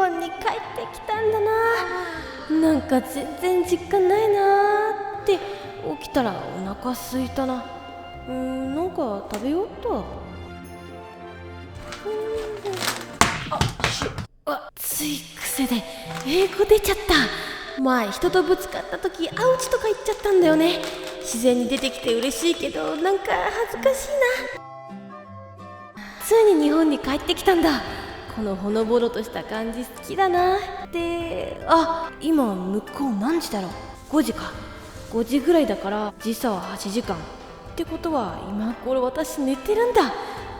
本に帰ってきたんだな。なんか全然実感ないなーって起きたらお腹空いたな。なんか食べようっと。つい癖で英語出ちゃった。前人とぶつかった時アウチとか言っちゃったんだよね。自然に出てきて嬉しいけどなんか恥ずかしいな。ついに日本に帰ってきたんだ。このほのぼのとした感じ好きだな。で、今向こう何時だろう。5時か。5時ぐらいだから時差は8時間ってことは今頃私寝てるんだ。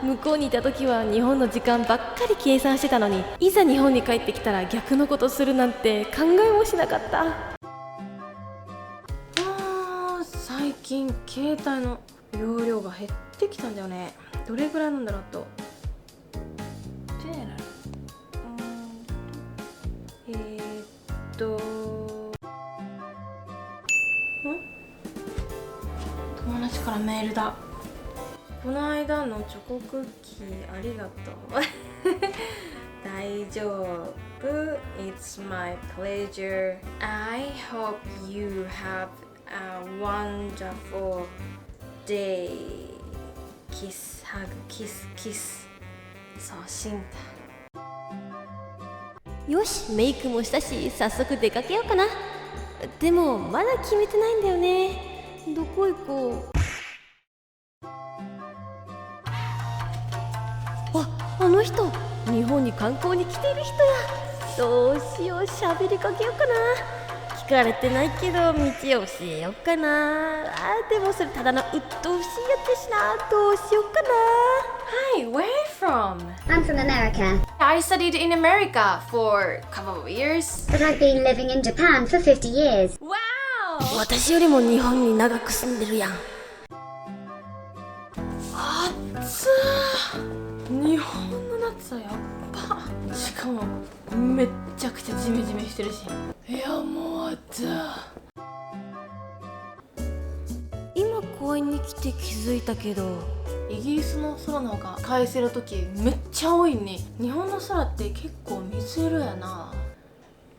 向こうにいた時は日本の時間ばっかり計算してたのに、いざ日本に帰ってきたら逆のことするなんて考えもしなかった。最近携帯の容量が減ってきたんだよね。どれぐらいなんだろうと。友達からメールだ。この間のチョコクッキーありがとう。大丈夫。It's my pleasure. I hope you have a wonderful day. Kiss, hug, kiss, kiss. 送信だ。よし、メイクもしたし早速出かけようかな。でもまだ決めてないんだよね。どこ行こう。あの人、日本に観光に来ている人や。どうしよう、喋りかけようかな。聞かれてないけど道を教えようかな。でもそれただの鬱陶しいやつしな。どうしようかな。Hi, where are you from? I'm from America, I studied in America for a couple of years. but I've been living in Japan for 50 years. Wow! 私よりも日本に長く住んでるやん。暑ー。日本の夏はやっぱ。しかもめっちゃくちゃジメジメしてるし。いやもう暑い。今公園に来て気づいたけど、イギリスの空の方が快晴の時めっちゃ青いに。日本の空って結構水色やな。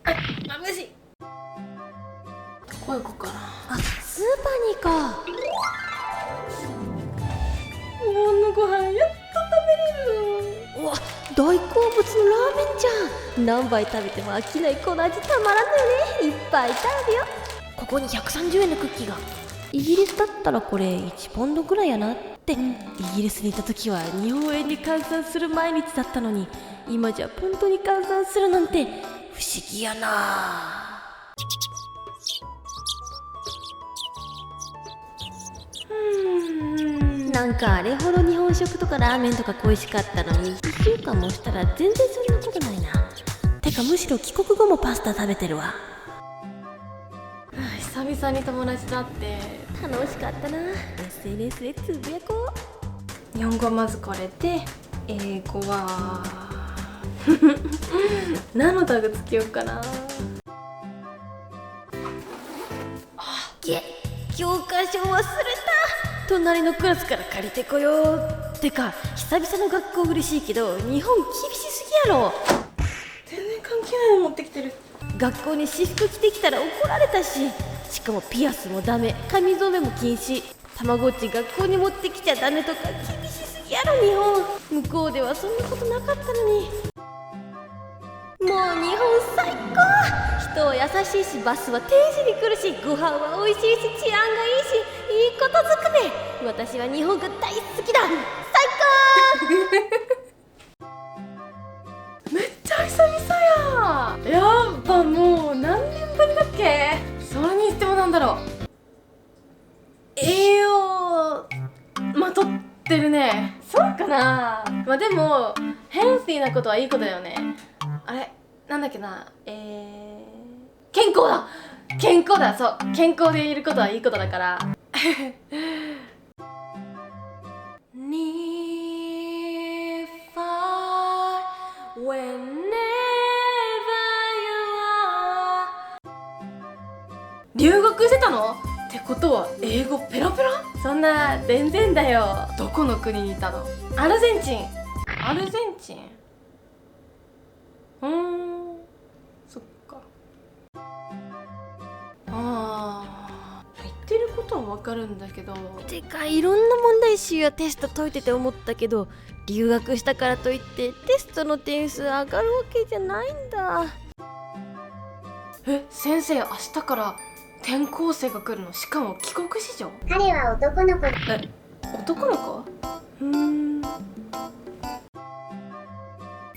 無事。どこ行こうかな。スーパーに行こう。日本のご飯やっと食べれる。うわ、大好物のラーメンじゃん。何杯食べても飽きないこの味たまらんのよね。いっぱい食べよ。ここに130円のクッキーが。イギリスだったらこれ1ポンドぐらいやなって、イギリスにいた時は日本円に換算する毎日だったのに、今じゃポンドに換算するなんて不思議やな。なんかあれほど日本食とかラーメンとか恋しかったのに、1週間もしたら全然そんなことないな。てかむしろ帰国後もパスタ食べてるわ。久々に友達と会って楽しかったな。 SNS でつぶやこう。日本語はまずこれで、英語は何のタグつけようかな。教科書忘れた。隣のクラスから借りてこよう。てか久々の学校嬉しいけど日本厳しすぎやろ。全然関係ないの持ってきてる。学校に私服着てきたら怒られたし、しかもピアスもダメ、髪染めも禁止、たまごっち学校に持ってきちゃダメとか厳しすぎやろ日本。向こうではそんなことなかったのに。もう日本最高。人は優しいし、バスは定時に来るし、ご飯は美味しいし、治安がいいし、いいことずくめ。私は日本が大好きだ。最高。めっちゃ久々や。やっぱもう何年ぶりだっけ。それにしてもなんだろう、栄養まとってるね。そうかな。まあでもヘルシーなことはいいことだよね。あれなんだっけな、健康だ。健康だ。そう、健康でいることはいいことだから。留学してたのってことは英語ペラペラ？そんな全然だよ。どこの国にいたの？アルゼンチン。アルゼンチン。言ってることはわかるんだけど、てかいろんな問題集やテスト解いてて思ったけど、留学したからといってテストの点数上がるわけじゃないんだ。先生明日から転校生が来るの？しかも帰国子女？彼は男の子。男の子？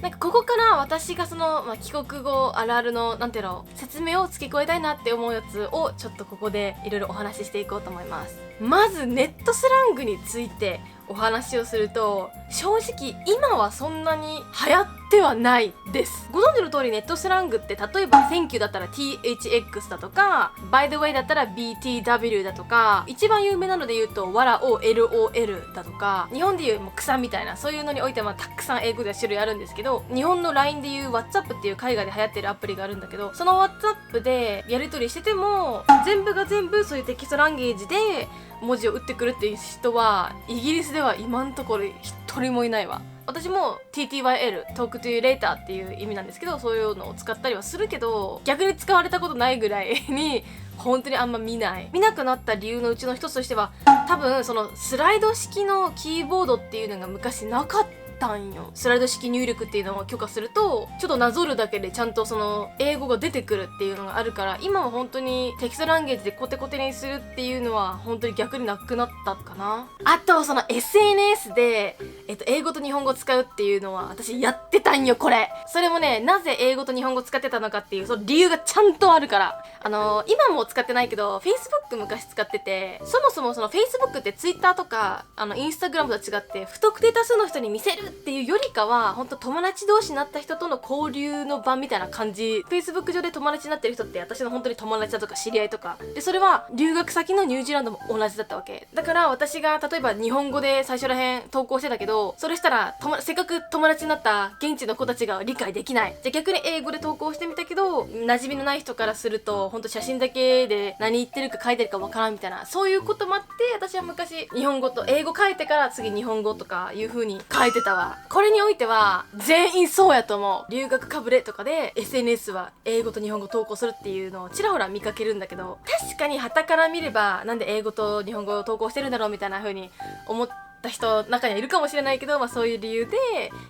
なんかここから私がその、帰国後あるあるのなんていうの説明を付け加えたいなって思うやつをちょっとここでいろいろお話ししていこうと思います。まずネットスラングについてお話をすると、正直今はそんなに流行ってはないです。ご存知の通りネットスラングって例えば Thank you だったら THX だとか By the way だったら BTW だとか、一番有名なので言うとわらを LOL だとか、日本でいうもう草みたいなそういうのにおいてはたくさん英語では種類あるんですけど、日本の LINE でいう WhatsApp っていう海外で流行ってるアプリがあるんだけど、その WhatsApp でやり取りしてても全部が全部そういうテキストランゲージで文字を打ってくるっていう人はイギリスでは今のところ一人もいないわ。私も TTYL Talk to you later っていう意味なんですけど、そういうのを使ったりはするけど、逆に使われたことないぐらいに本当にあんま見なくなった理由のうちの一つとしては、多分そのスライド式のキーボードっていうのが昔なかったんよ。スライド式入力っていうのを許可するとちょっとなぞるだけでちゃんとその英語が出てくるっていうのがあるから、今は本当にテキストランゲージでコテコテにするっていうのは本当に逆になくなったかな。あとその SNS で、英語と日本語を使うっていうのは私やってたんよ。これそれもね、なぜ英語と日本語を使ってたのかっていうその理由がちゃんとあるから。今も使ってないけど Facebook 昔使ってて、そもそもその Facebook って Twitter とかInstagram と違って不特定多数の人に見せるっていうよりかは、本当友達同士になった人との交流の場みたいな感じ。 Facebook 上で友達になってる人って私の本当に友達だとか知り合いとかで、それは留学先のニュージーランドも同じだったわけだから、私が例えば日本語で最初らへん投稿してたけど、それしたらせっかく友達になった現地の子たちが理解できない。じゃあ逆に英語で投稿してみたけど、馴染みのない人からすると本当写真だけで何言ってるか書いてるかわからんみたいな、そういうこともあって、私は昔日本語と英語書いてから次日本語とかいう風に書いてたわ。これにおいては全員そうやと思う。留学かぶれとかで SNS は英語と日本語投稿するっていうのをちらほら見かけるんだけど、確かに傍から見ればなんで英語と日本語を投稿してるんだろうみたいな風に思った人中にはいるかもしれないけど、そういう理由で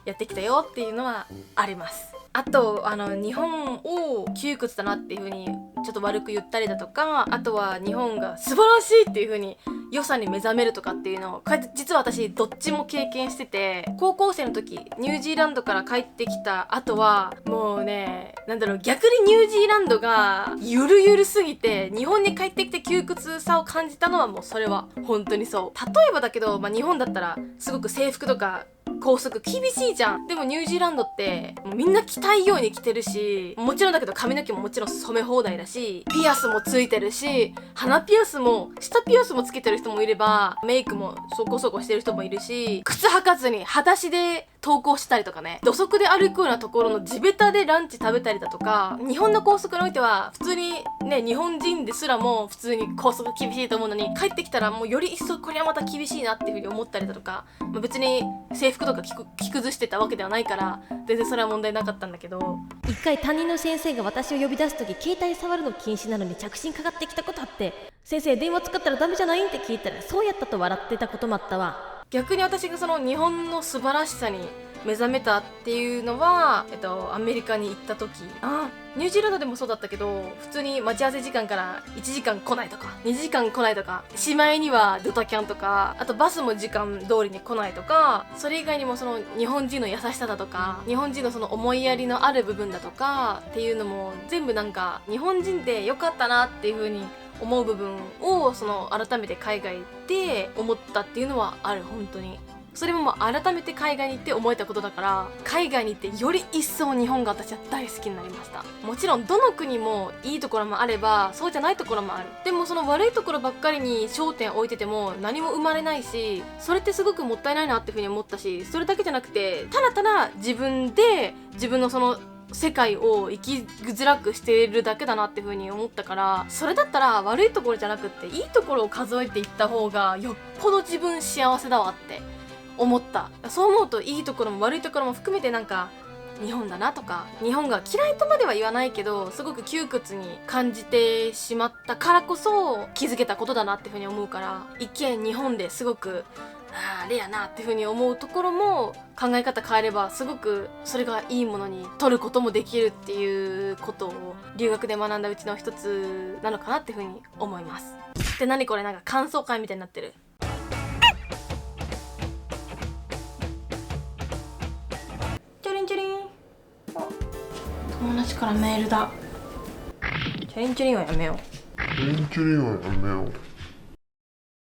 やってきたよっていうのはあります。あと日本を窮屈だなっていう風にちょっと悪く言ったりだとか、あとは日本が素晴らしいっていう風に良さに目覚めるとかっていうのを実は私どっちも経験してて、高校生の時ニュージーランドから帰ってきた後はもうね、逆にニュージーランドがゆるゆるすぎて日本に帰ってきて窮屈さを感じたのはもうそれは本当にそう。例えばだけど、日本だったらすごく制服とか校則厳しいじゃん。でもニュージーランドってもうみんな着たいように着てるし、もちろんだけど髪の毛ももちろん染め放題だし、ピアスもついてるし、鼻ピアスも下ピアスもつけてる人もいれば、メイクもそこそこしてる人もいるし、靴履かずに裸足で登校したりとかね、土足で歩くようなところの地べたでランチ食べたりだとか、日本の校則においては普通にね、日本人ですらも普通に校則厳しいと思うのに、帰ってきたらもうより一層これはまた厳しいなっていう風に思ったりだとか、別に制服とか着崩してたわけではないから全然それは問題なかったんだけど、一回担任の先生が私を呼び出す時携帯触るの禁止なのに着信かかってきたことあって、先生電話使ったらダメじゃないんって聞いたらそうやったと笑ってたこともあったわ。逆に私がその日本の素晴らしさに目覚めたっていうのは、アメリカに行った時、ニュージーランドでもそうだったけど、普通に待ち合わせ時間から1時間来ないとか2時間来ないとか、しまいにはドタキャンとか、あとバスも時間通りに来ないとか、それ以外にもその日本人の優しさだとか、日本人のその思いやりのある部分だとかっていうのも全部日本人で良かったなっていう風に思う部分を改めて海外で思ったっていうのはある。本当にそれも改めて海外に行って思えたことだから、海外に行ってより一層日本が私は大好きになりました。もちろんどの国もいいところもあればそうじゃないところもある。でもその悪いところばっかりに焦点を置いてても何も生まれないし、それってすごくもったいないなっていうふうに思ったし、それだけじゃなくてただただ自分のその世界を生きづらくしているだけだなっていう風に思ったから、それだったら悪いところじゃなくっていいところを数えていった方がよっぽど自分幸せだわって思った。そう思うといいところも悪いところも含めて日本だなとか、日本が嫌いとまでは言わないけどすごく窮屈に感じてしまったからこそ気づけたことだなっていうふうに思うから、一見日本ですごくあれやなっていうふうに思うところも考え方変えればすごくそれがいいものに取ることもできるっていうことを留学で学んだうちの一つなのかなっていうふうに思います。で、何これ、なんか感想会みたいになってる。チャリンチャリン。友達からメールだ。チャリンチャリンはやめよう。チャリンチャリンはやめよう。